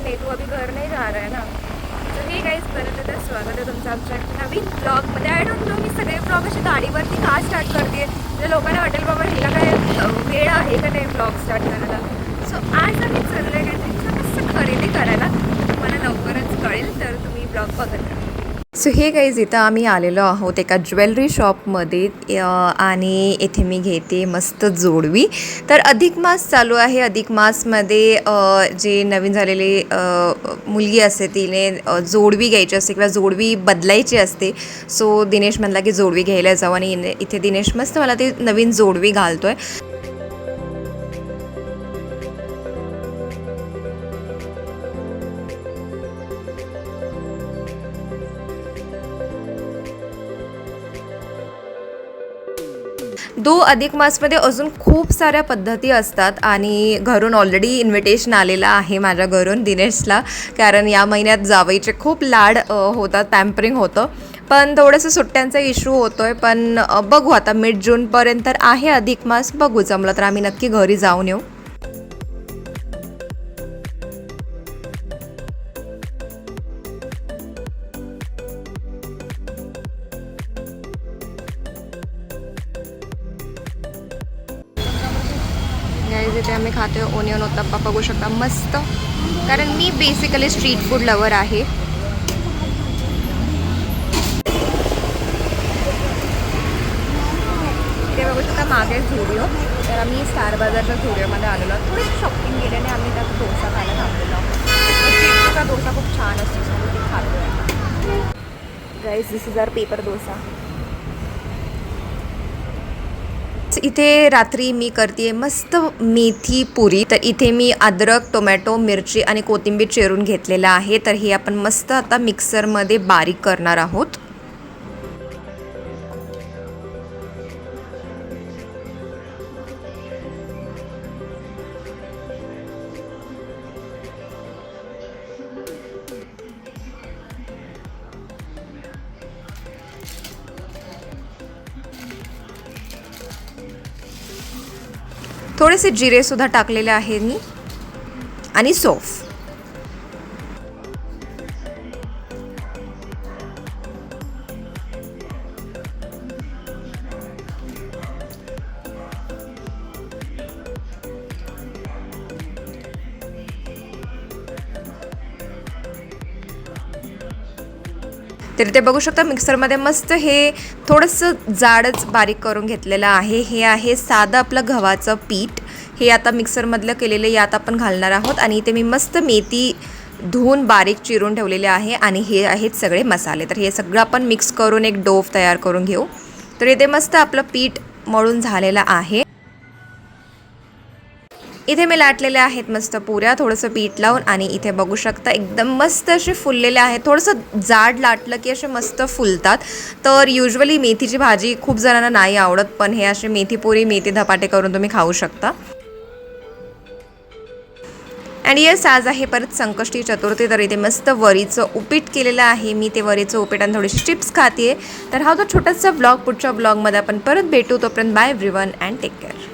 नहीं तू अभी घर नहीं जा रहा है ना. तर हे गाईज परत एकदा स्वागत आहे तुमचं आमच्या नवीन ब्लॉगमध्ये. आय डोंट नो मी सगळे ब्लॉग असे गाडीवरती का स्टार्ट करते. तर लोकांना वाटेल बाबा हिला काय वेळ आहे का नाही ब्लॉग स्टार्ट करायला. सो आज आम्ही चाललो आहे काहीतरी मस्त खरेदी करायला. तुम्हाला लवकरच कळेल तर तुम्ही ब्लॉग बघत राहा. सो हे गाईज इथं आम्ही आलेलो आहोत एका ज्वेलरी शॉपमध्ये आणि इथे मी घेते मस्त जोडवी. तर अधिक मास चालू आहे. अधिक मासमध्ये जे नवीन झालेले मुलगी असते तिने जोडवी घ्यायची असते किंवा जोडवी बदलायची असते. सो दिनेश म्हणला की जोडवी घ्यायला जाऊ आणि इथे दिनेश मस्त मला ती नवीन जोडवी घालतोय. अधिक मासमध्ये अजून खूप साऱ्या पद्धती असतात आणि घरून ऑलरेडी इन्व्हिटेशन आलेलं आहे माझ्या घरून दिनेशला. कारण या महिन्यात जावईचे खूप लाड होतात, पॅम्परिंग होतं. पण थोडंसं सुट्ट्यांचा इश्यू होतो आहे. पण बघू आता मिड जूनपर्यंत आहे अधिक मास. बघू जमलं तर आम्ही नक्की घरी जाऊन येऊ. गाईज इथे आम्ही खातोय ओनियन उत्तप्पा, बघू शकता मस्त. कारण मी बेसिकली स्ट्रीट फूड लवर आहे. इथे बघू शकता मागे झुडिओ. तर आम्ही स्टार बाजारच्या झुडिओमध्ये आलेलो आहोत. थोडी शॉपिंग केल्याने आम्ही त्यात डोसा खायला थांबलेलो आहोत. स्ट्रीट फूडचा डोसा खूप छान असतो, सो ते खातोय. Guys this is our paper dosa. इथे रात्री मी करते मस्त मेथी पुरी. तर इथे मी अद्रक, टोमॅटो, मिरची आणि कोथिंबीर चिरून घेतलेलं आहे. तर हे आपण मस्त आता मिक्सरमध्ये बारीक करणार आहोत. थोडेसे जिरेसुद्धा टाकलेले आहे मी आणि सौंफ. तर इथे बघू शकता मिक्सरमध्ये मस्त हे थोडंसं जाडच बारीक करून घेतलेलं आहे. हे आहे साधं आपलं गव्हाचं पीठ. हे आता मिक्सरमधलं केलेलं यात आपण घालणार आहोत. आणि इथे मी मस्त मेथी धुवून बारीक चिरून ठेवलेले आहे. आणि हे आहेत सगळे मसाले. तर हे सगळं आपण मिक्स करून एक डोव तयार करून घेऊ. तर इथे मस्त आपलं पीठ मळून झालेलं आहे. इथे मी लाटलेले आहेत मस्त पुऱ्या थोडंसं पीठ लावून. आणि इथे बघू शकता एकदम मस्त असे फुललेले आहेत. थोडंसं जाड लाटलं की असे मस्त फुलतात. तर युजली मेथीची भाजी खूप जणांना नाही आवडत, पण हे असे मेथी पुरी, मेथी धपाटे करून तुम्ही खाऊ शकता. आणि येस आज आहे परत संकष्टी चतुर्थी. तर इथे मस्त वरीचं उपीट केलेलं आहे मी. ते वरीचं उपीट आणि थोडीशी चिप्स खाते. तर हा तो छोटासा ब्लॉग. पुढच्या ब्लॉगमध्ये आपण परत भेटू. तोपर्यंत bye everyone and take care.